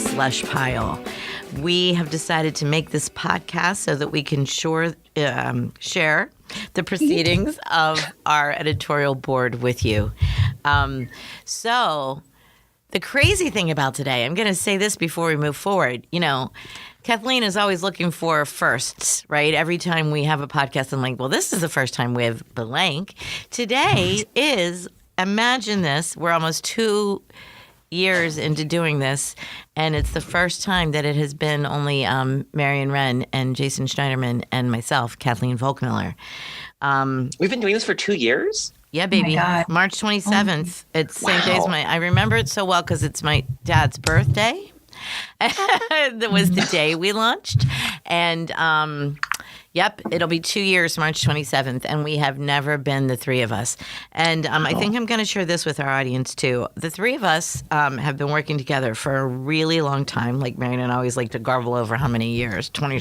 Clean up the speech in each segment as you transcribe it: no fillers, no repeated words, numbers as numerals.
slush pile. We have decided to make this podcast so that we can share the proceedings of our editorial board with you. So the crazy thing about today, I'm going to say this before we move forward. You know, Kathleen is always looking for firsts, right? Every time we have a podcast, I'm like, well, this is the first time we have blank. Today is, imagine this, we're almost 2 years into doing this, and it's the first time that it has been only Marion Wren and Jason Schneiderman and myself, Kathleen Volkmiller. We've been doing this for 2 years? Yeah, baby. Oh March 27th. It's the same day as I remember it so well because it's my dad's birthday. That was the day we launched. And yep, it'll be 2 years, March 27th, and we have never been the three of us. And I think I'm going to share this with our audience, too. The three of us have been working together for a really long time. Like Marion and I always like to garble over how many years, 20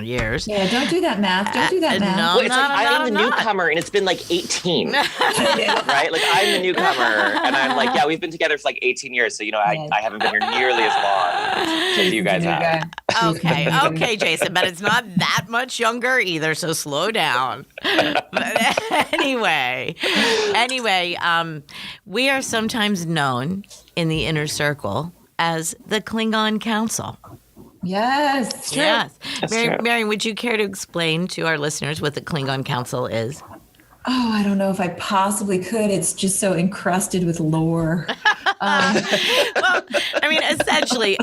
years. Yeah, don't do that math. Don't do that math. No, Well, it's like I am the newcomer, and it's been like 18, right? Like I'm the newcomer, and I'm like, yeah, we've been together for like 18 years, so I haven't been here nearly as long as you guys have. Okay, Jason, but it's not that much younger either, so slow down. But anyway, we are sometimes known in the inner circle as the Klingon Council. Yes, true. Yes. True. Marion, would you care to explain to our listeners what the Klingon Council is? Oh, I don't know if I possibly could. It's just so encrusted with lore. Well, I mean, essentially,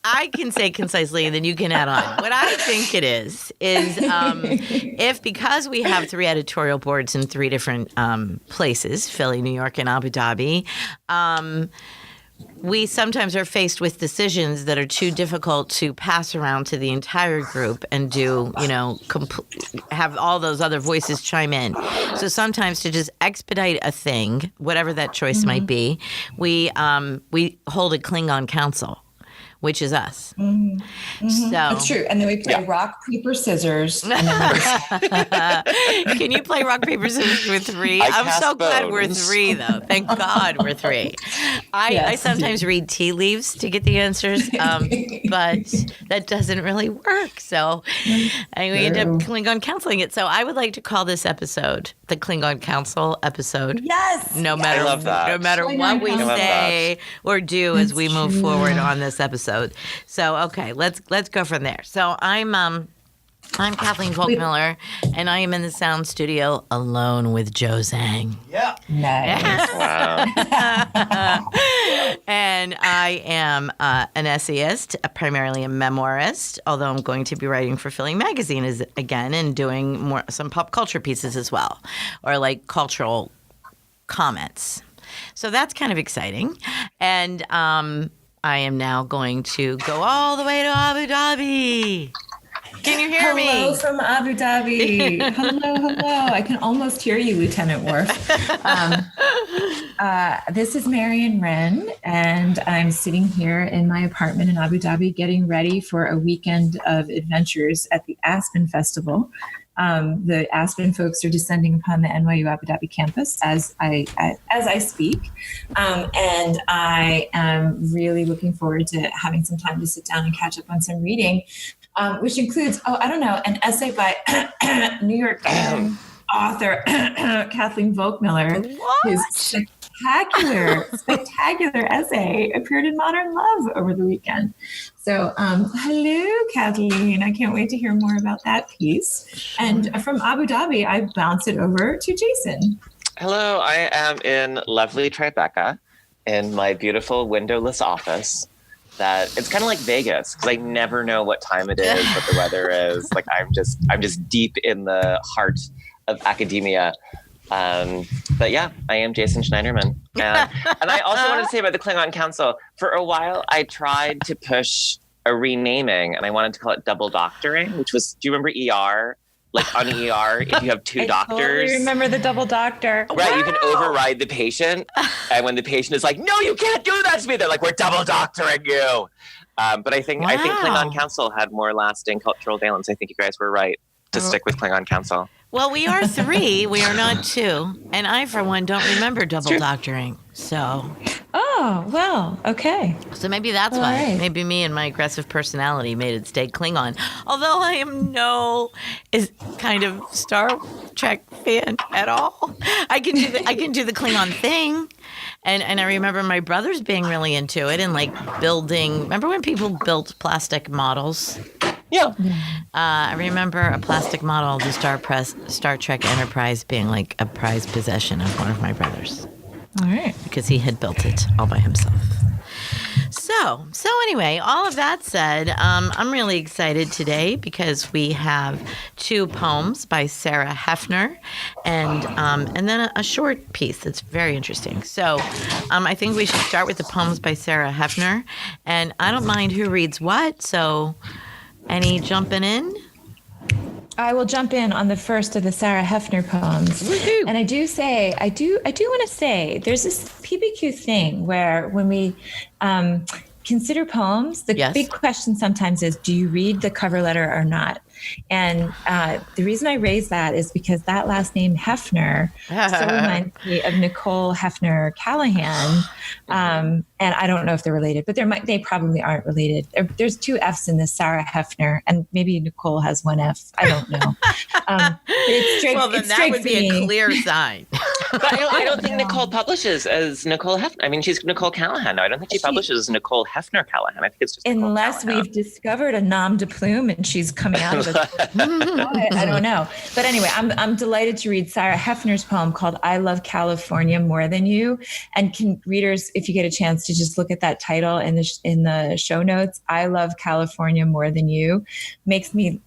I can say concisely, and then you can add on. What I think it is if because we have 3 editorial boards in 3 different places, Philly, New York, and Abu Dhabi, we sometimes are faced with decisions that are too difficult to pass around to the entire group and do, have all those other voices chime in. So sometimes to just expedite a thing, whatever that choice might be, we hold a Klingon Council, which is us. So That's true. And then we play rock, paper, scissors. And then can you play rock, paper, scissors with 3? I'm so glad we're 3, though. Thank God we're 3. I sometimes read tea leaves to get the answers, but that doesn't really work. So we end up Klingon counseling it. So I would like to call this episode the Klingon Council episode. yes. No matter what we say or do as we move forward on this episode. So okay, let's go from there. So I'm Kathleen Volkmiller, and I am in the sound studio alone with Joe Zhang. Yeah. Nice. Wow. And I am an essayist, primarily a memoirist, although I'm going to be writing for Philly Magazine again and doing some pop culture pieces as well, or like cultural comments. So that's kind of exciting. And I am now going to go all the way to Abu Dhabi. Can you hear me? Hello from Abu Dhabi. Hello. I can almost hear you, Lieutenant Worf. This is Marion Wren, and I'm sitting here in my apartment in Abu Dhabi getting ready for a weekend of adventures at the Aspen Festival. The Aspen folks are descending upon the NYU Abu Dhabi campus as I speak, and I am really looking forward to having some time to sit down and catch up on some reading, which includes an essay by New York author Kathleen Volkmiller, whose spectacular essay appeared in Modern Love over the weekend. So, hello, Kathleen. I can't wait to hear more about that piece. And from Abu Dhabi, I bounce it over to Jason. Hello, I am in lovely Tribeca in my beautiful windowless office. That it's kind of like Vegas because I never know what time it is, what the weather is. Like I'm just deep in the heart of academia. But yeah, I am Jason Schneiderman. And I also wanted to say about the Klingon Council, for a while I tried to push a renaming and I wanted to call it double doctoring, which was, do you remember ER? Like on ER, if you have 2 doctors. I totally remember the double doctor. Right, you can override the patient. And when the patient is like, no, you can't do that to me, they're like, we're double doctoring you. But I think Klingon Council had more lasting cultural valence. I think you guys were right to stick with Klingon Council. Well, we are 3. We are not 2. And I, for one, don't remember double doctoring. So. Oh, Oh, well, okay. So maybe that's All why. right. Maybe me and my aggressive personality made it stay Klingon. Although I am is kind of Star Trek fan at all. I can do the Klingon thing. And I remember my brothers being really into it and like building. Remember when people built plastic models? Yeah. I remember a plastic model of the Star Trek Enterprise being like a prized possession of one of my brothers. All right. Because he had built it all by himself. So anyway, all of that said, I'm really excited today because we have 2 poems by Sarah Heffner and then a short piece that's very interesting. So I think we should start with the poems by Sarah Heffner, and I don't mind who reads what. So any jumping in? I will jump in on the first of the Sarah Heffner poems. Woohoo. And I do want to say there's this PBQ thing where when we consider poems, the big question sometimes is, do you read the cover letter or not? And the reason I raise that is because that last name Heffner so reminds me of Nicole Heffner Callahan. And I don't know if they're related, but they probably aren't related. There's 2 F's in this Sarah Heffner, and maybe Nicole has 1 F. I don't know. Well, then that would be a clear sign. But I don't think Nicole publishes as Nicole Heffner. I mean, she's Nicole Callahan. No, I don't think she publishes as Nicole Heffner Callahan. I think it's just unless we've discovered a nom de plume and she's coming out of it. I don't know. But anyway, I'm delighted to read Sarah Heffner's poem called I Love California More Than You. And can readers, if you get a chance to just look at that title in the show notes, I Love California More Than You, makes me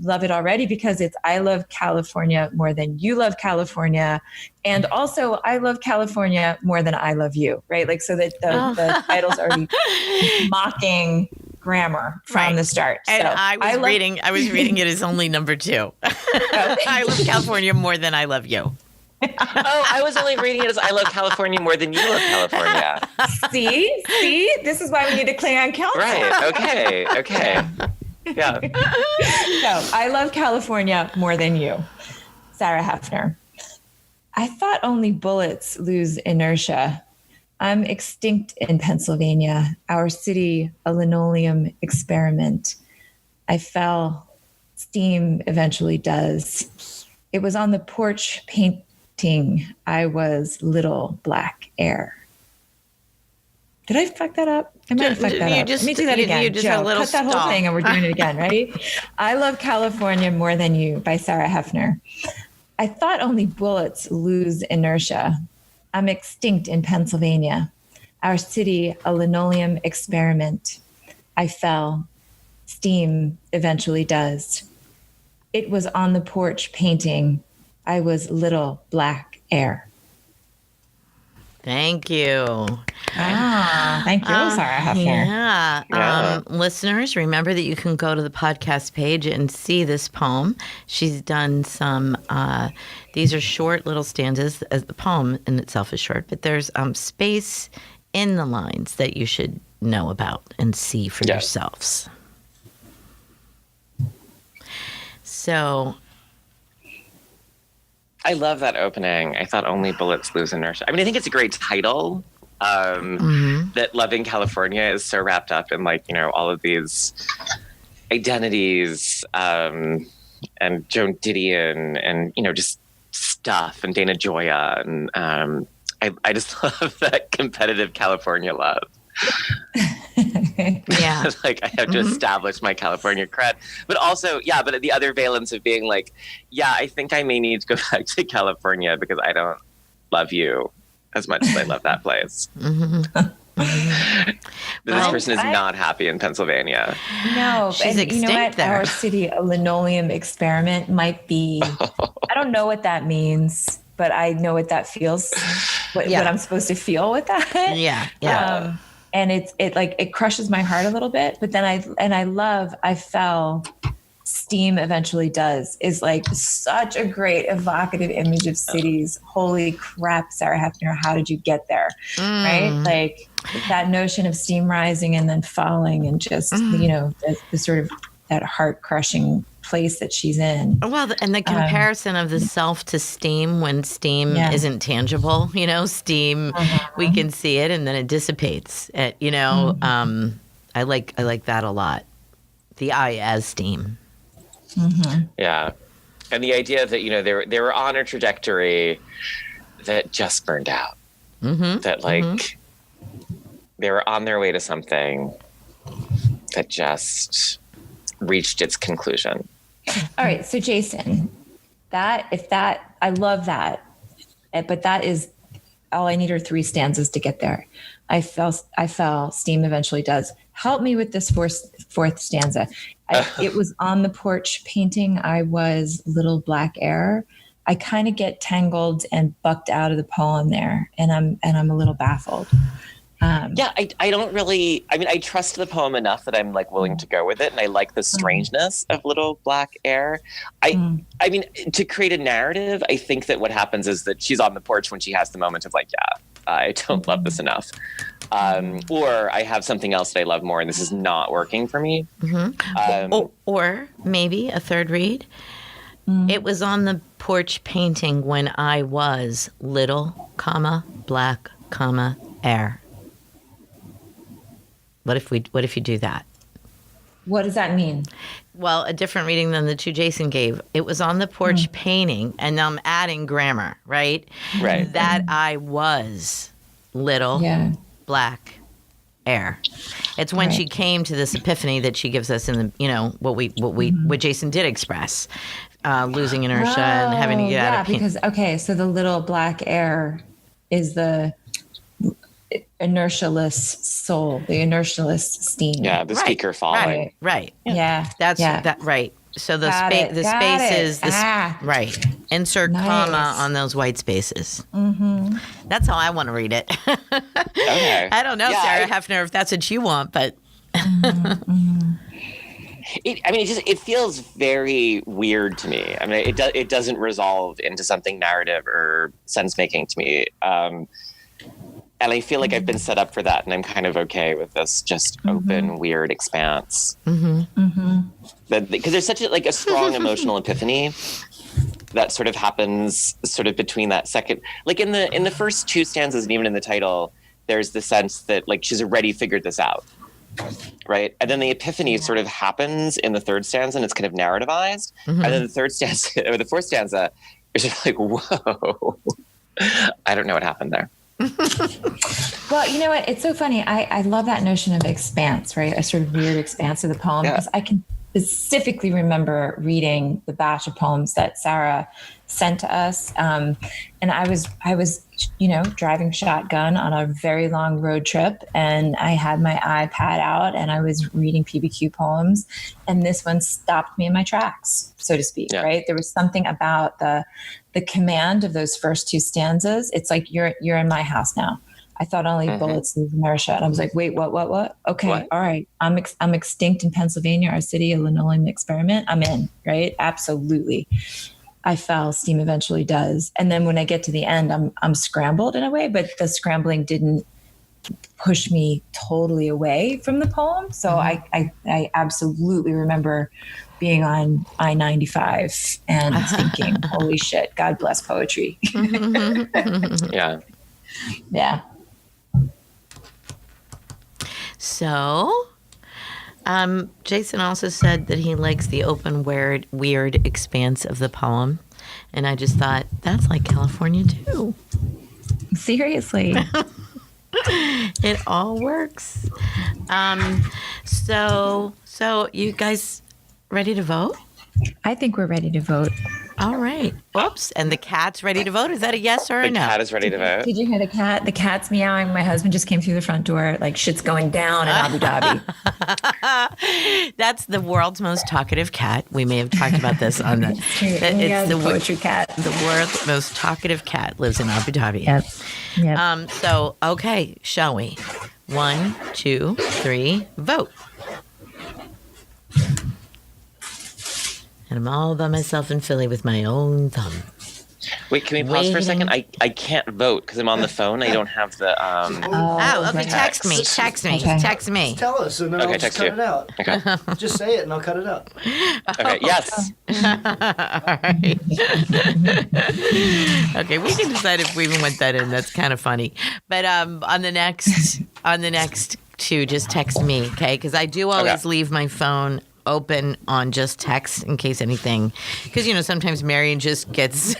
love it already because it's I love California more than you love California. And also I love California more than I love you, right? Like, so that the title's already mocking grammar from the start. And so I was reading it as only number 2. I love California more than I love you. I was only reading it as I love California more than you love California. See, this is why we need a Klingon Council. Right. Okay. Yeah. So I love California more than you. Sarah Heffner. I thought only bullets lose inertia. I'm extinct in Pennsylvania, our city, a linoleum experiment. I fell. Steam eventually does. It was on the porch painting. I was little black air. Did I fuck that up? I might have fucked that up. Let me do that again. You just Joe, a little cut that whole thing and we're doing it again. Ready? I Love California More Than You by Sarah Heffner. I thought only bullets lose inertia. I'm extinct in Pennsylvania. Our city, a linoleum experiment. I fell. Steam eventually does. It was on the porch painting. I was little black air. Thank you. Thank you, Sarah Heffner. Yeah. Listeners, remember that you can go to the podcast page and see this poem. She's done some, these are short little stanzas. The poem in itself is short, but there's space in the lines that you should know about and see for yourselves. So I love that opening. I thought only bullets lose inertia. I mean, I think it's a great title. That Loving California is so wrapped up in all of these identities, and Joan Didion and, just stuff and Dana Gioia. And I just love that competitive California love. Yeah. I have to establish my California cred, but also, but the other valence of being I think I may need to go back to California because I don't love you as much as I love that place. But this person is not happy in Pennsylvania. No, she's and extinct you know what? there. Our city, a linoleum experiment might be, I don't know what that means, but I know what that feels, what I'm supposed to feel with that. Yeah. And it crushes my heart a little bit, but then I fell. Steam eventually does is such a great evocative image of cities. Holy crap, Sarah Heffner, how did you get there? Right? That notion of steam rising and then falling and just, the sort of that heart crushing place that she's in. Well, and the comparison of the self to steam when steam isn't tangible, steam, we can see it and then it dissipates. I like that a lot. The I as steam. Yeah. And the idea that, they were on a trajectory that just burned out. That they were on their way to something that just reached its conclusion. All right. So Jason, I love that, but that is all I need are 3 stanzas to get there. I fell, steam eventually does. Help me with this fourth stanza. It was on the porch painting. I was little black air. I kind of get tangled and bucked out of the poem there, and I'm a little baffled. I don't really. I mean, I trust the poem enough that I'm willing to go with it, and I like the strangeness of little black air. I mean, to create a narrative, I think that what happens is that she's on the porch when she has the moment of I don't love this enough, or I have something else that I love more, and this is not working for me. Or maybe a third read. It was on the porch painting when I was little, black, air. What if you do that? What does that mean? Well, a different reading than the 2 Jason gave. It was on the porch painting, and now I'm adding grammar, right? Right. That I was little, black, air. It's when she came to this epiphany that she gives us in the, what Jason did express, losing inertia and having to get out of pain. Because so the little black air is the inertialess soul, the inertialess steam. Yeah, the speaker falling. Right. Yeah. That's that right. So the space is this right. Insert comma on those white spaces. That's how I want to read it. Okay. I don't know, Sarah Heffner, if that's what you want, but it feels very weird to me. I mean, it doesn't resolve into something narrative or sense making to me. And I feel like I've been set up for that, and I'm kind of okay with this just open, weird expanse. Because there's such a strong emotional epiphany that sort of happens sort of between that second, in the first 2 stanzas and even in the title, there's the sense that she's already figured this out, right? And then the epiphany sort of happens in the 3rd stanza, and it's kind of narrativized. And then the 3rd stanza or the 4th stanza is just whoa, I don't know what happened there. Well, you know what? It's so funny. I love that notion of expanse, right? A sort of weird expanse of the poem, because I can specifically remember reading the batch of poems that Sarah sent to us. And I was, driving shotgun on a very long road trip, and I had my iPad out and I was reading PBQ poems, and this one stopped me in my tracks, so to speak, right? There was something about the command of those first 2 stanzas. It's like, you're in my house now. I thought only bullets leave inertia. And I was like, wait, what? Okay. What? All right. I'm extinct in Pennsylvania, our city, a linoleum experiment. I'm in, right? Absolutely. I fell, steam eventually does. And then when I get to the end, I'm scrambled in a way, but the scrambling didn't push me totally away from the poem. So I absolutely remember being on I-95 and thinking, holy shit, God bless poetry. Yeah. So, Jason also said that he likes the open, weird expanse of the poem. And I just thought, that's like California too. Seriously. It all works. So you guys ready to vote? I think we're ready to vote. All right. Oops. And the cat's ready to vote? Is that a yes or a no? The cat is ready to vote. Did you hear the cat? The cat's meowing. My husband just came through the front door. Shit's going down in Abu Dhabi. That's the world's most talkative cat. We may have talked about this on the... It's the poetry cat. The world's most talkative cat lives in Abu Dhabi. Yep. So, okay. Shall we? 1, 2, 3, vote. And I'm all by myself in Philly with my own thumb. Wait, can we pause for a second? I can't vote because I'm on the phone. I don't have the. Oh, okay. Text me. Okay. Text me. Just tell us, and then I'll just text cut you. it out. Okay. Just say it, and I'll cut it out. Okay. Yes. All right. Okay, we can decide if we even want that in. That's kind of funny. But on the next two, just text me, okay? Because I do always leave my phone open on just text in case anything. Because sometimes Marion just gets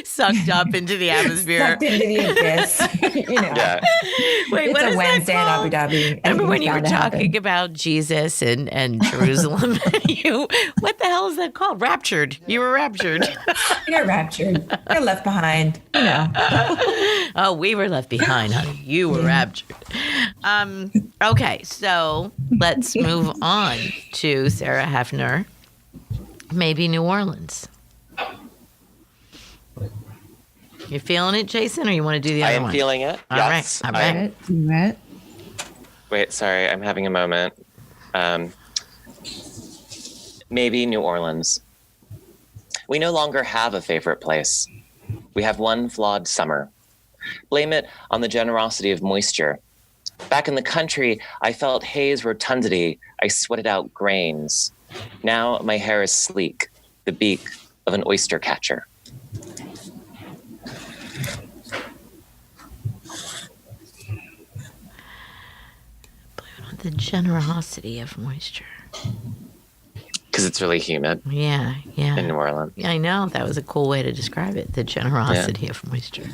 sucked up into the atmosphere. Sucked into the abyss. Yeah. Wait, It's what a is Wednesday in that Abu called? Dhabi. Remember when Anything's you were bound to happen. talking about Jesus and Jerusalem? What the hell is that called? Raptured. You were raptured. You're raptured. You're left behind. Oh, we were left behind, honey. You were raptured. Okay, so let's move on to Sarah Heffner. Maybe New Orleans. You feeling it, Jason, or you want to do the other one? I am feeling it. All Yes. right. All right. Right. Wait, sorry. I'm having a moment. Maybe New Orleans. We no longer have a favorite place. We have one flawed summer. Blame it on the generosity of moisture. Back in the country, I felt haze rotundity. I sweated out grains. Now my hair is sleek, the beak of an oyster catcher. The generosity of moisture. Because it's really humid Yeah. in New Orleans. Yeah, I know. That was a cool way to describe it. The generosity of moisture.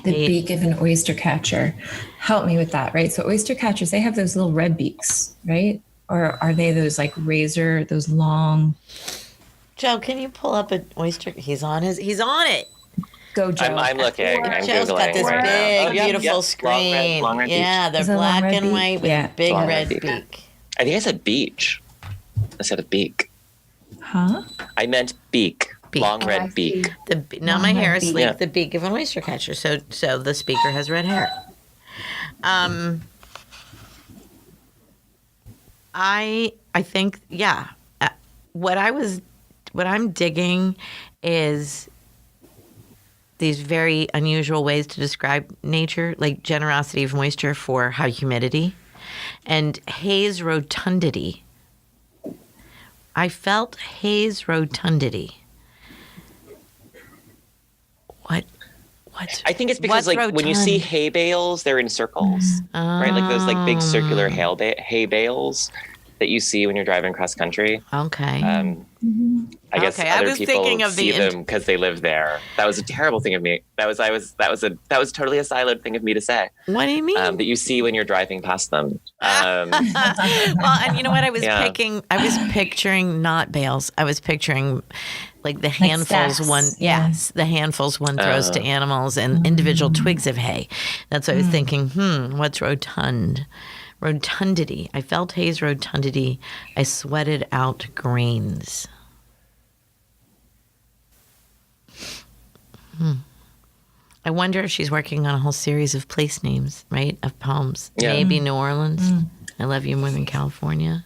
The beak of an oyster catcher. Help me with that, right? So oyster catchers, they have those little red beaks, right? Or are they those like razor, those long? Joe, can you pull up an oyster? He's on it. Go, Joe. I'm looking. I'm Joe's Googling got this right big, now. Oh, beautiful screen. Long red beach. Yeah, they're Is it a long black red and beak? white with Yeah. a big Long red red beak. I think I said beach. I said a beak. Huh? I meant beak. Beak. Long I red see. beak. Now Long my red hair is beak. sleek, Yeah. the beak of an oyster catcher. So the speaker has red hair. I think what I'm digging is these very unusual ways to describe nature, like generosity of moisture for high humidity and haze rotundity. I felt haze rotundity. What? I think it's because What's when you see rotund? hay bales, they're in circles, right? Like those big circular hay bales that you see when you're driving cross country. Okay. I guess Okay, I other was people thinking of see the them because they live there. That was a terrible thing of me. That was totally a silent thing of me to say. What do you mean? That you see when you're driving past them. Well, and you know what? I was Yeah. picturing not bales. I was picturing like the handfuls stacks. one. Yeah. Yes, the handfuls one throws to animals and individual twigs of hay. That's what I was thinking. What's rotund? Rotundity. I felt haze rotundity. I sweated out grains. I wonder if she's working on a whole series of place names, right? Of poems. Yeah. Maybe New Orleans. I love you more than California.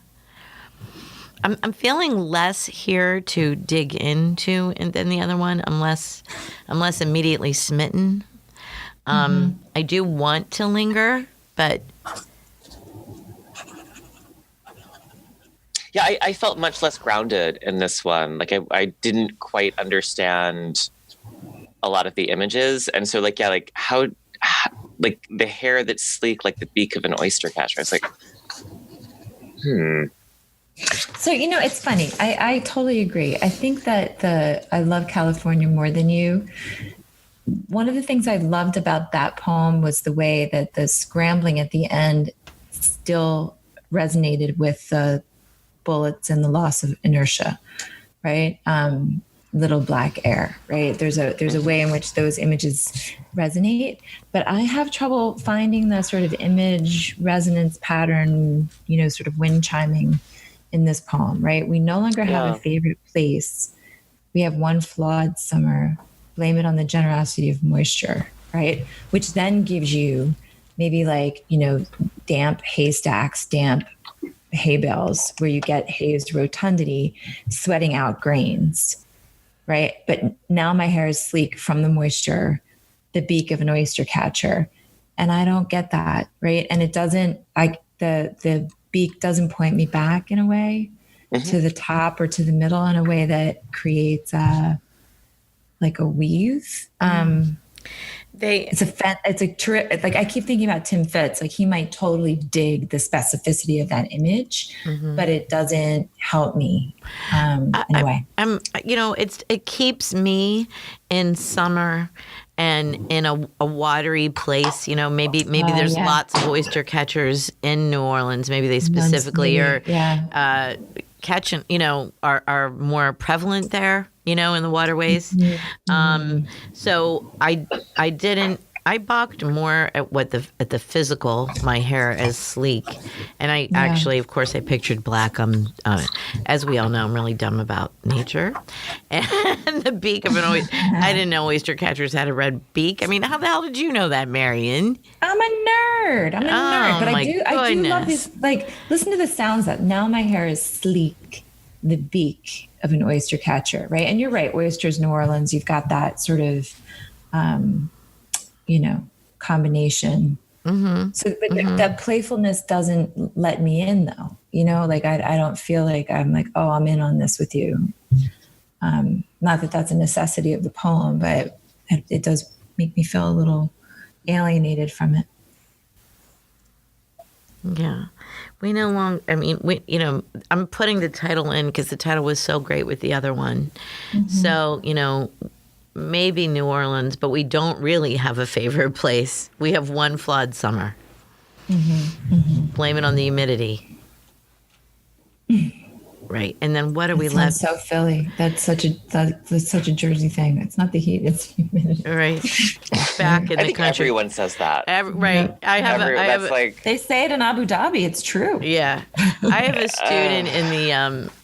I'm feeling less here to dig into than the other one. I'm less immediately smitten. I do want to linger, but Yeah, I felt much less grounded in this one. Like I didn't quite understand a lot of the images, and so how the hair that's sleek like the beak of an oyster catcher. It's like, So, it's funny. I totally agree. I think that I love California more than you. One of the things I loved about that poem was the way that the scrambling at the end still resonated with the bullets and the loss of inertia, right? Little black air, right? There's a way in which those images resonate, but I have trouble finding the sort of image resonance pattern, sort of wind chiming in this poem, right? We no longer have a favorite place. We have one flawed summer. Blame it on the generosity of moisture, right? Which then gives you maybe damp haystacks, damp hay bales, where you get haze rotundity, sweating out grains, right? But now my hair is sleek from the moisture, the beak of an oyster catcher. And I don't get that, right? And it doesn't, the beak doesn't point me back in a way to the top or to the middle in a way that creates like a weave. Like I keep thinking about Tim Fitz, like he might totally dig the specificity of that image, but it doesn't help me in a way. It keeps me in summer and in a watery place. Maybe there's lots of oyster catchers in New Orleans. Maybe they specifically are catching, are more prevalent there, in the waterways. So I balked more at at the physical, my hair as sleek. And I actually, of course, I pictured black. As we all know, I'm really dumb about nature. And the beak of an oyster. I didn't know oyster catchers had a red beak. I mean, how the hell did you know that, Marion? I'm a nerd. But I do love these, like, listen to the sounds that now my hair is sleek, the beak of an oyster catcher, right? And you're right, oysters, New Orleans, you've got that sort of, combination. So that playfulness doesn't let me in though, like I don't feel like I'm like, oh, I'm in on this with you. Not that that's a necessity of the poem, but it does make me feel a little alienated from it. Yeah. I'm putting the title in because the title was so great with the other one. So, maybe New Orleans, but we don't really have a favorite place. We have one flawed summer. Blame it on the humidity. Right. And then what are we left? So Philly. That's such a Jersey thing. It's not the heat, it's humidity. Right. Back in I the think country. everyone says that. Right. Yeah. They say it in Abu Dhabi. It's true. Yeah. I have a student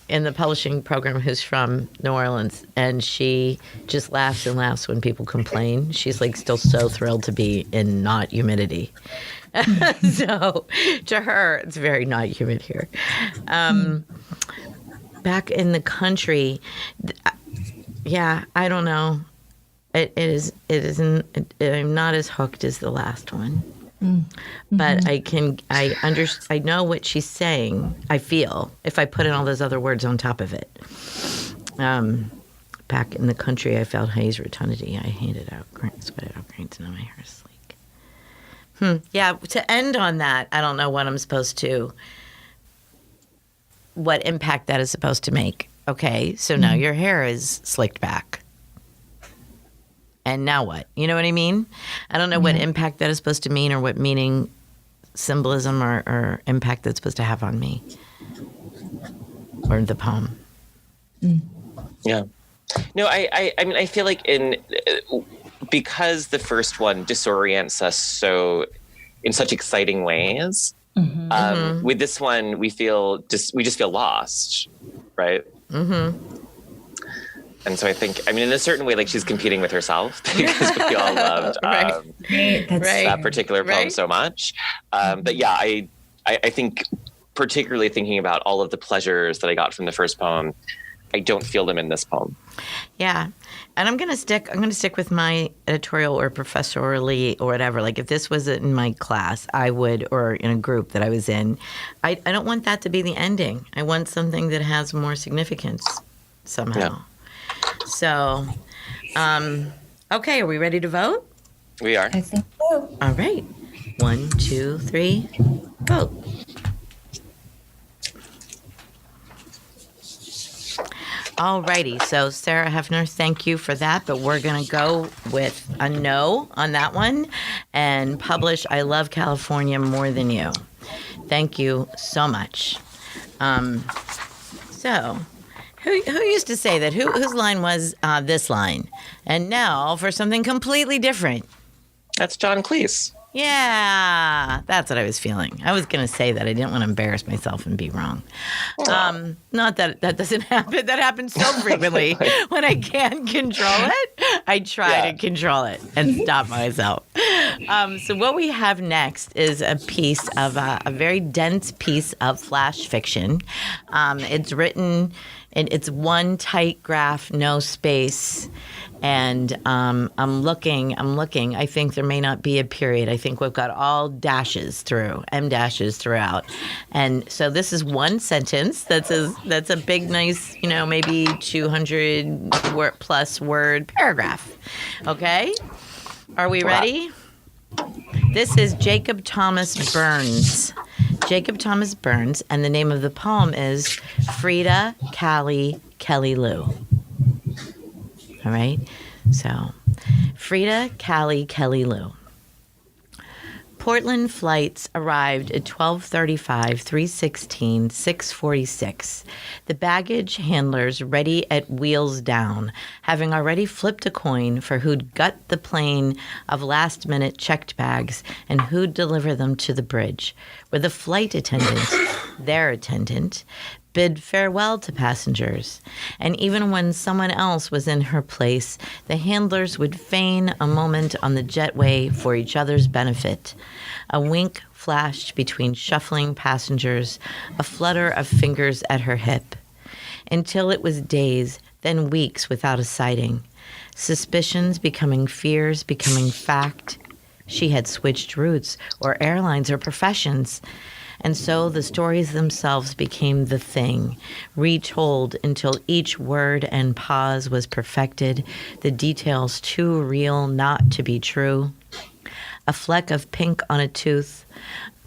in the publishing program who's from New Orleans, and she just laughs and laughs when people complain. She's like still so thrilled to be in not humidity. So to her, it's very not humid here. Back in the country, I don't know. I'm not as hooked as the last one. But I know what she's saying. I feel if I put in all those other words on top of it. Back in the country, I felt haze rotundity. I handed out, sweated out grains, and now my hair is sleek. Yeah. To end on that, I don't know what impact that is supposed to make. Okay, so now your hair is slicked back. And now what? You know what I mean? I don't know what impact that is supposed to mean or what meaning, symbolism or impact that's supposed to have on me or the poem. Yeah. No, I mean, I feel like because the first one disorients us so in such exciting ways, with this one, we just feel lost, right? And so I think, in a certain way, like she's competing with herself because we all loved that particular poem so much. But yeah, I think particularly thinking about all of the pleasures that I got from the first poem, I don't feel them in this poem. Yeah. And I'm going to stick with my editorial or professorally or whatever. Like if this was in my class, I would, or in a group that I was in, I don't want that to be the ending. I want something that has more significance somehow. Yeah. So, okay, are we ready to vote? We are. I think so. All right. 1, 2, 3, vote. All righty. So, Sarah Heffner, thank you for that. But we're going to go with a no on that one and publish I Love California More Than You. Thank you so much. So, who used to say that? Whose line was this line? And now for something completely different. That's John Cleese. Yeah, that's what I was feeling. I was going to say that. I didn't want to embarrass myself and be wrong. Not that that doesn't happen. That happens so frequently. When I can't control it, I try to control it and stop myself. So what we have next is a piece of a very dense piece of flash fiction. It's written, and it's one tight graph, no space. And I'm looking. I think there may not be a period. I think we've got all dashes through, M dashes throughout. And so this is one sentence that's a big, nice, maybe 200 plus word paragraph. Okay? Are we ready? This is Jacob Thomas Berns. Jacob Thomas Berns, and the name of the poem is Frieda, Callie, Kelly Lou. All right. So, Frieda, Callie, Kelly Lou. Portland flights arrived at 12:35, 3:16, 6:46. The baggage handlers ready at wheels down, having already flipped a coin for who'd gut the plane of last-minute checked bags and who'd deliver them to the bridge, where the flight attendant, their attendant, bid farewell to passengers. And even when someone else was in her place, the handlers would feign a moment on the jetway for each other's benefit. A wink flashed between shuffling passengers, a flutter of fingers at her hip. Until it was days, then weeks without a sighting. Suspicions becoming fears, becoming fact. She had switched routes, or airlines, or professions. And so the stories themselves became the thing, retold until each word and pause was perfected, the details too real not to be true. A fleck of pink on a tooth,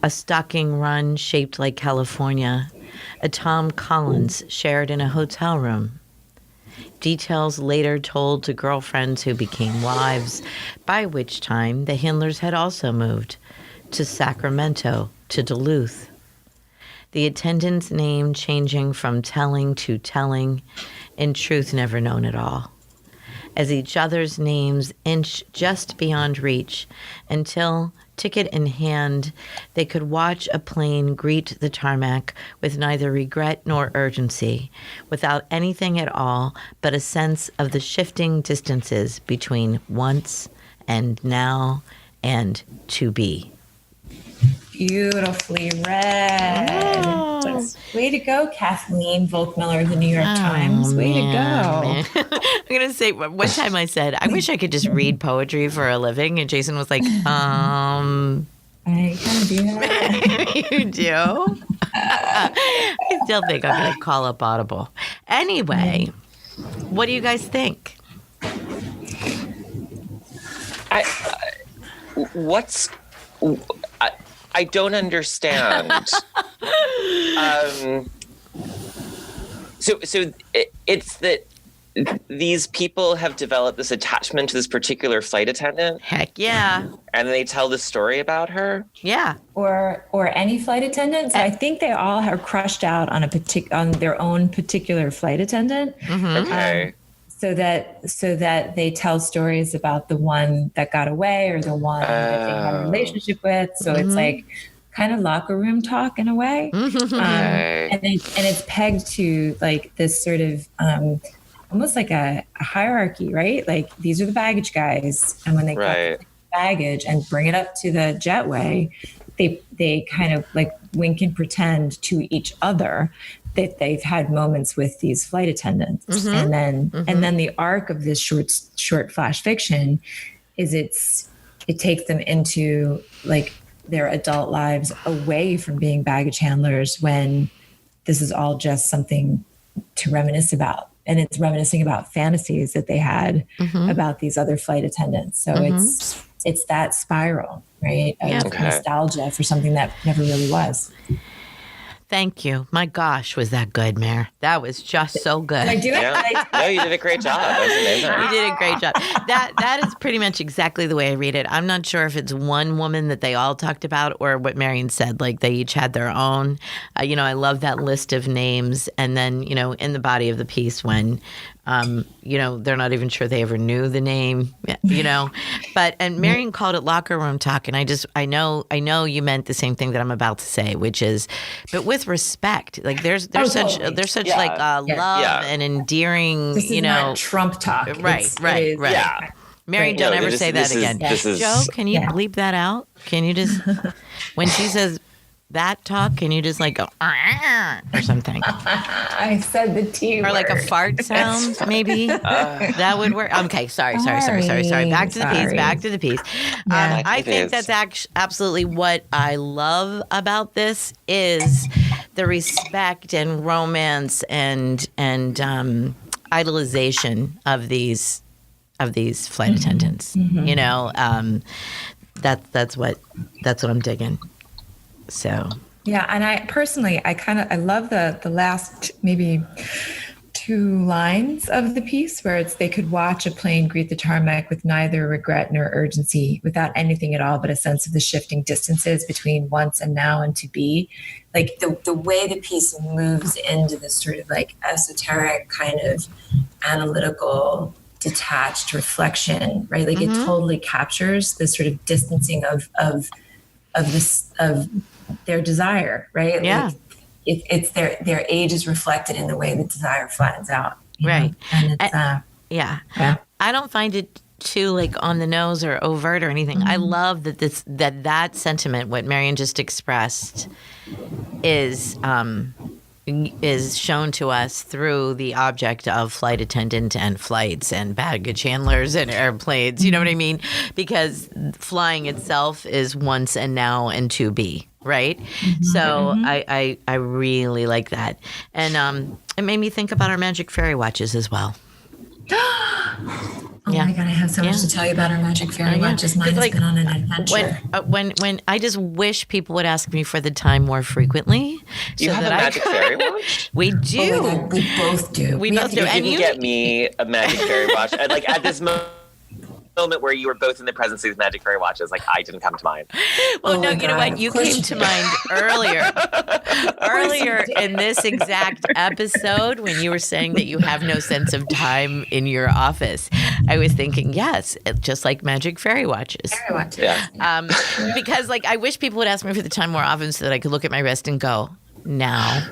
a stocking run shaped like California, a Tom Collins shared in a hotel room. Details later told to girlfriends who became wives, by which time the handlers had also moved to Sacramento, to Duluth. The attendant's name changing from telling to telling, in truth never known at all, as each other's names inched just beyond reach until, ticket in hand, they could watch a plane greet the tarmac with neither regret nor urgency, without anything at all but a sense of the shifting distances between once and now and to be. Beautifully read. Oh. Way to go, Kathleen Volkmiller of the New York Times. Way to go. Man. I'm going to say, one time I said, I wish I could just read poetry for a living. And Jason was like, I kind of do that. You do? I still think I'm going to call up Audible. Anyway, what do you guys think? I don't understand. So it's that these people have developed this attachment to this particular flight attendant. Heck yeah. And they tell the story about her. Yeah. Or any flight attendants. I think they all are crushed out on on their own particular flight attendant. Mm-hmm. Okay. So that they tell stories about the one that got away or the one that they had a relationship with. So it's like kind of locker room talk in a way. And it's pegged to like this sort of almost like a hierarchy, right? Like these are the baggage guys. And when they get the baggage and bring it up to the jetway, they kind of like wink and pretend to each other that they've had moments with these flight attendants. And then the arc of this short flash fiction is it takes them into like their adult lives away from being baggage handlers when this is all just something to reminisce about. And it's reminiscing about fantasies that they had about these other flight attendants. So it's that spiral, right? Of nostalgia for something that never really was. Thank you. My gosh, was that good, Mare? That was just so good. I do it. Yeah. No, you did a great job. That was amazing. You did a great job. That is pretty much exactly the way I read it. I'm not sure if it's one woman that they all talked about or what Marion said, like they each had their own. I love that list of names. And then, in the body of the piece when, they're not even sure they ever knew the name, and Marion called it locker room talk. And I know you meant the same thing that I'm about to say, which is, but with respect, like there's such love and endearing, this is not Trump talk. Right. Yeah. Marion, don't ever say that again. Joe, can you bleep that out? Can you just, when she says that talk, can you just like go or something? I said the T word. Or like a fart sound, maybe? That would work. Okay, sorry. Back to the piece. I think that's absolutely what I love about this is the respect and romance and idolization of these flight attendants. That's what I'm digging. So yeah, and I personally I love the last maybe 2 lines of the piece where it's they could watch a plane greet the tarmac with neither regret nor urgency, without anything at all but a sense of the shifting distances between once and now and to be. Like the way the piece moves into this sort of like esoteric kind of analytical detached reflection, right? Like it totally captures this sort of distancing of their desire, right? Yeah. Like it's their age is reflected in the way the desire flattens out. Right. And it's yeah. I don't find it too like on the nose or overt or anything. I love that that sentiment, what Marion just expressed, is shown to us through the object of flight attendant and flights and baggage handlers and airplanes. You know what I mean? Because flying itself is once and now and to be, right? So I really like that. And it made me think about our magic fairy watches as well. Oh my God, I have so much to tell you about our magic fairy watches. Mine has been on an adventure. When I just wish people would ask me for the time more frequently. Do you have a magic fairy watch? We do. Oh my God, we both do. We both do. You And didn't get me a magic fairy watch. And like at this moment where you were both in the presence of these magic fairy watches, like I didn't come to mind. Well, no, you know what? You came to mind earlier in this exact episode when you were saying that you have no sense of time in your office. I was thinking, yes, just like magic fairy watches. Yeah. Because like I wish people would ask me for the time more often so that I could look at my wrist and go, now.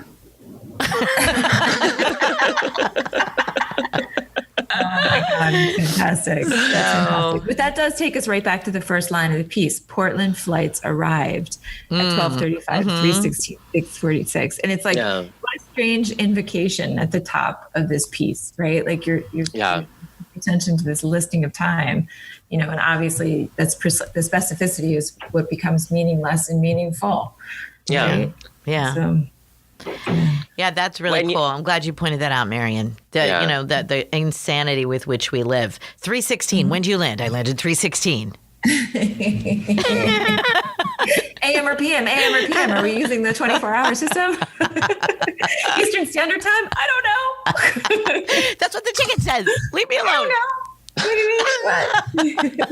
Oh my God, fantastic. That's fantastic. But that does take us right back to the first line of the piece. Portland flights arrived at 12:35, 3:16, 6:46. And it's like, what a strange invocation at the top of this piece, right? Like you're paying attention to this listing of time, and obviously the specificity is what becomes meaningless and meaningful. Yeah. Right? Yeah. So, yeah, that's really cool. I'm glad you pointed that out, Marion. The insanity with which we live. 3:16. When did you land? I landed 3:16. AM or PM? AM or PM? Are we using the 24-hour system? Eastern Standard Time? I don't know. That's what the ticket says. Leave me alone. I don't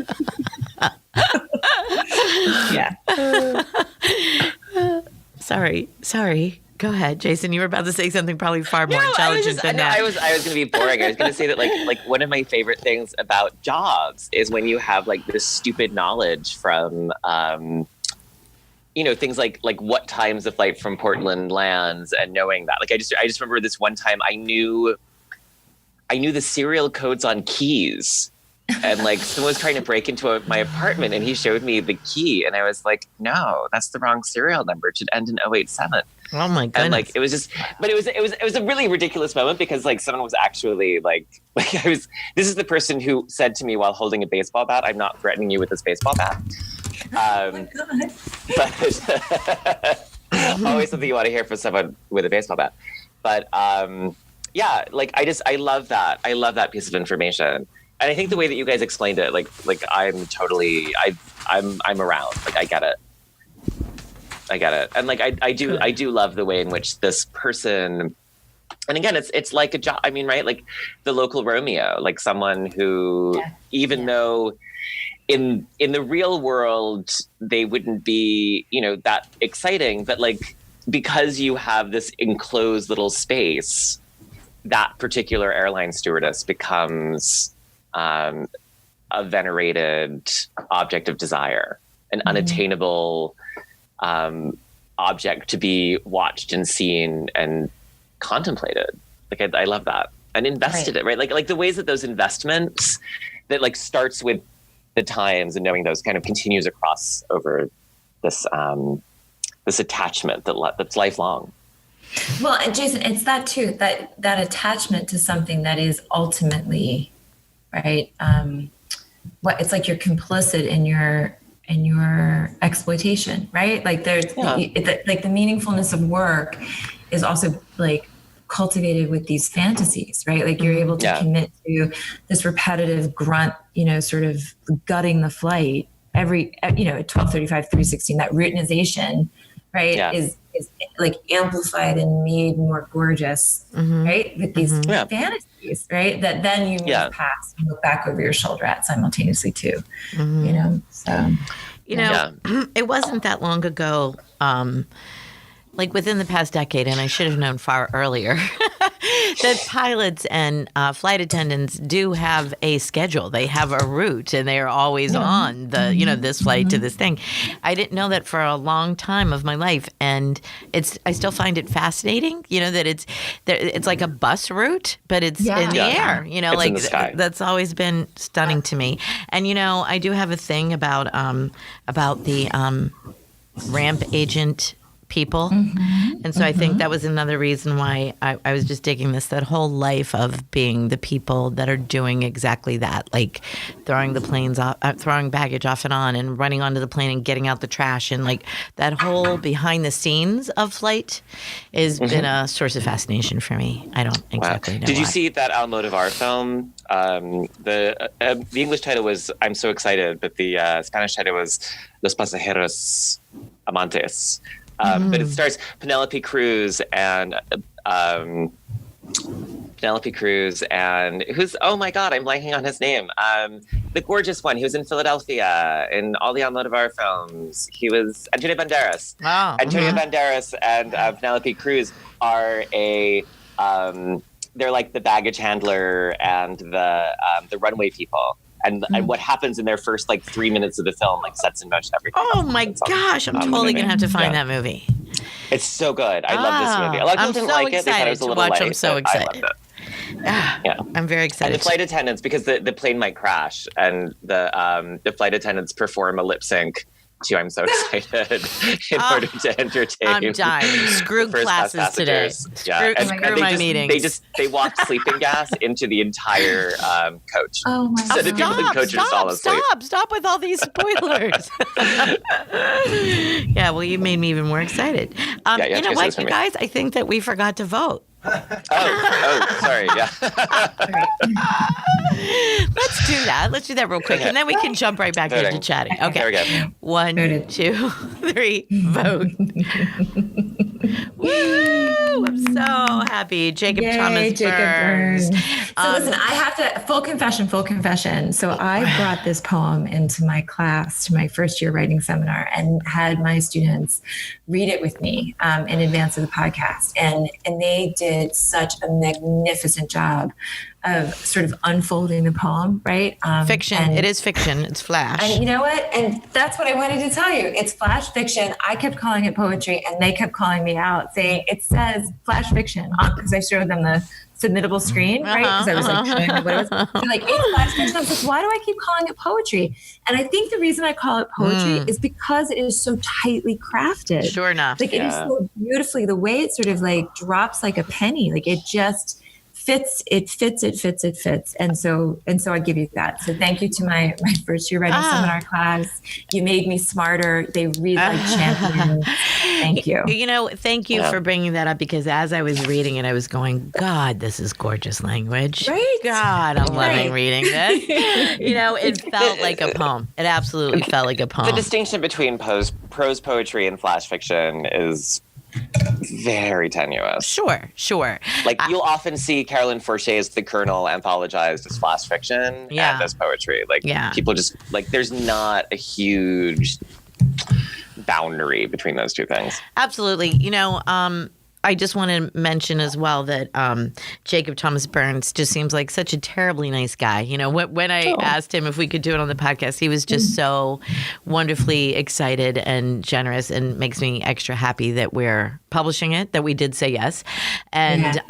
know. Yeah. Sorry. Go ahead, Jason. You were about to say something probably far more intelligent than that. I was going to be boring. I was going to say that like one of my favorite things about jobs is when you have like this stupid knowledge from, things like what times the flight from Portland lands and knowing that. Like I just remember this one time I knew the serial codes on keys. And like someone was trying to break into my apartment and he showed me the key and I was like, no, that's the wrong serial number. It should end in 087. Oh my goodness. And like it was just, but it was a really ridiculous moment because like someone was actually like this is the person who said to me while holding a baseball bat, I'm not threatening you with this baseball bat. But always something you want to hear from someone with a baseball bat. But yeah, like I love that. I love that piece of information. And I think the way that you guys explained it, like I'm totally, I'm around. Like I get it. I get it. And like, I do love the way in which this person, and again, it's like a job. I mean, right? Like the local Romeo, like someone who, even though in the real world, they wouldn't be, that exciting, but like, because you have this enclosed little space, that particular airline stewardess becomes a venerated object of desire, an unattainable object to be watched and seen and contemplated. Like I love that, and invested it, right? Like the ways that those investments that like starts with the times and knowing those kind of continues across over this this attachment that's lifelong. Well, and Jason, it's that too, that attachment to something that is ultimately, right? It's like you're complicit in your exploitation, right? Like there's like the meaningfulness of work is also like cultivated with these fantasies, right? Like you're able to commit to this repetitive grunt, sort of gutting the flight every, at 12:35, 3:16, that routinization, right, is like amplified and made more gorgeous, right, with these fantasies, right, that then you move past and look back over your shoulder at simultaneously too, so. It wasn't that long ago, like within the past decade, and I should have known far earlier, that pilots and flight attendants do have a schedule. They have a route, and they are always on the, this flight to this thing. I didn't know that for a long time of my life, and I still find it fascinating. That it's like a bus route, but it's in the air. It's like in the sky. That's always been stunning to me. And I do have a thing about the ramp agent people. And so I think that was another reason why I was just digging that whole life of being the people that are doing exactly that, like throwing the planes off, throwing baggage off and on, and running onto the plane and getting out the trash, and like that whole behind the scenes of flight has been a source of fascination for me. I don't exactly know. Did you why. see that Almodovar film? The English title was "I'm So Excited," but the Spanish title was "Los Pasajeros Amantes." But it stars Penelope Cruz and who's, oh my God, I'm blanking on his name. The gorgeous one. He was in Philadelphia in all the Almodovar films. He was Antonio Banderas. Oh, Antonio Banderas and Penelope Cruz are they're like the baggage handler and the runway people. And what happens in their first like 3 minutes of the film like sets in motion everything. Oh my gosh, I'm totally gonna have to find that movie. It's so good. I love this movie. A lot of people didn't like it. They thought it was a little light. I'm so excited. I loved it. I'm very excited. And the flight attendants, because the plane might crash, and the flight attendants perform a lip sync to "I'm So Excited" in order to entertain. I'm dying. Screw classes today. Yeah, screw my meetings. They walked sleeping gas into the entire coach. Oh my So the people in the coach are just all asleep. Stop with all these spoilers. Yeah, well, you made me even more excited. You know what, you guys? I think that we forgot to vote. Sorry. Yeah. Let's do that. Let's do that real quick, and then we can jump right back into chatting. Okay. There we go. 1, 2, 3, vote. Woo! I'm so happy. Jacob Thomas Berns. So listen, I have to, full confession. So I brought this poem into my class, to my first year writing seminar, and had my students read it with me in advance of the podcast. And they did such a magnificent job of sort of unfolding the poem, right? Fiction. It is fiction. It's flash. And you know what? And that's what I wanted to tell you. It's flash fiction. I kept calling it poetry, and they kept calling me out, saying it says flash fiction, because I showed them the submittable screen, right? Because I was like showing them what it was. They're like, it's flash fiction. I was like, why do I keep calling it poetry? And I think the reason I call it poetry is because it is so tightly crafted. Sure enough. Like it is so beautifully, the way it sort of like drops like a penny. Like it just fits. And so I give you that. So thank you to my first year writing seminar class. You made me smarter. They read like champions. Thank you. Thank you for bringing that up, because as I was reading it, I was going, God, this is gorgeous language. Right? God, I'm loving reading this. It felt like a poem. It absolutely felt like a poem. The distinction between prose poetry and flash fiction is very tenuous. Sure. Like, you'll often see Carolyn Forche's The Colonel anthologized as flash fiction and as poetry. Like, people just, like, there's not a huge boundary between those two things. Absolutely. I just want to mention as well that Jacob Thomas Berns just seems like such a terribly nice guy. When I asked him if we could do it on the podcast, he was just so wonderfully excited and generous, and makes me extra happy that we're publishing it, that we did say yes. And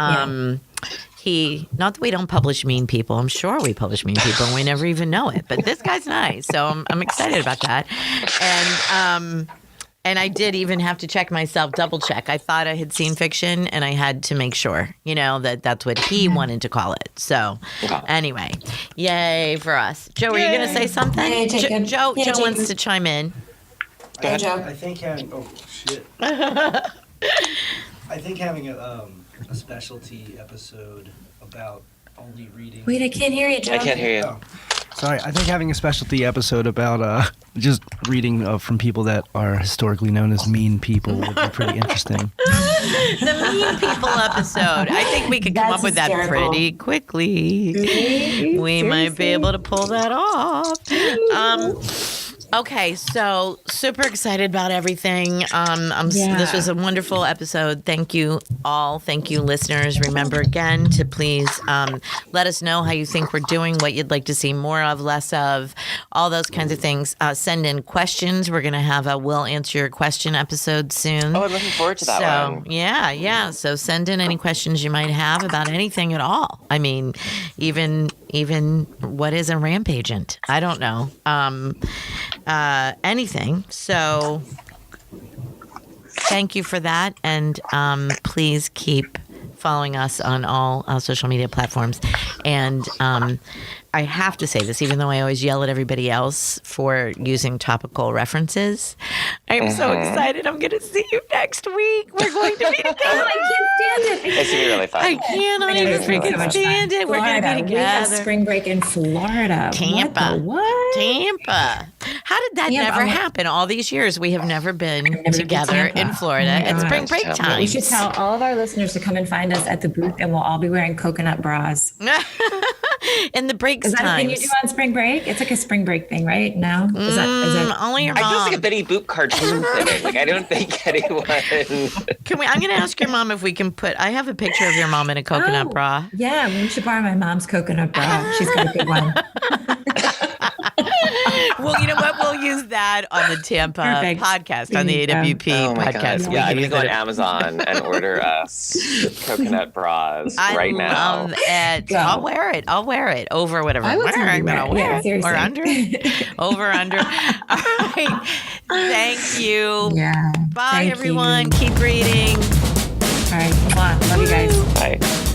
not that we don't publish mean people. I'm sure we publish mean people and we never even know it. But this guy's nice, so I'm excited about that. And I did even have to check myself, double check. I thought I had seen fiction, and I had to make sure, that that's what he wanted to call it. So anyway, yay for us. Joe, were you going to say something? Yay, Jacob. Joe Jacob. wants to chime in. Go, Joe. I think having a specialty episode about only reading. Wait, I can't hear you, Joe. I can't hear you. Oh. Sorry, I think having a specialty episode about just reading from people that are historically known as mean people would be pretty interesting. The mean people episode. I think we could come up with that pretty quickly. We might be able to pull that off. Okay, so super excited about everything. This was a wonderful episode. Thank you all. Thank you, listeners. Remember again to please let us know how you think we're doing, what you'd like to see more of, less of, all those kinds of things. Send in questions. We're going to have a We'll Answer Your Question episode soon. Oh, I'm looking forward to that one. Yeah. So send in any questions you might have about anything at all. I mean, even what is a ramp agent? I don't know. Anything. So thank you for that. And please keep following us on all social media platforms. And I have to say this, even though I always yell at everybody else for using topical references. I'm so excited. I'm going to see you next week. We're going to be together. I can't stand it. It's going to be really fun. I cannot even freaking stand it. We're going to be together. We have spring break in Florida. Tampa. What? Tampa. How did that never happen? All these years, we have never been together in Florida at spring break time. We should tell all of our listeners to come and find us at the booth, and we'll all be wearing coconut bras. In the breaks Is that a thing times. you do on spring break? It's like a spring break thing, right? No? Is that Only your mom. I feel like a Betty Boop cartoon thing. Like, I don't think anyone. I'm going to ask your mom if we can I have a picture of your mom in a coconut bra. Yeah, we should borrow my mom's coconut bra. She's got a good one. Well, you know what? We'll use that on the Tampa podcast, on the AWP podcast. God. Yeah, I'm going to go on Amazon and order us coconut bras right now. I love it. Go. I'll wear it over whatever. I would I'm going to wear it. seriously. Or under. Over, under. All right. Thank you. Yeah. Bye, Thank everyone. you. Keep reading. All right. Come on. Love you guys. Bye.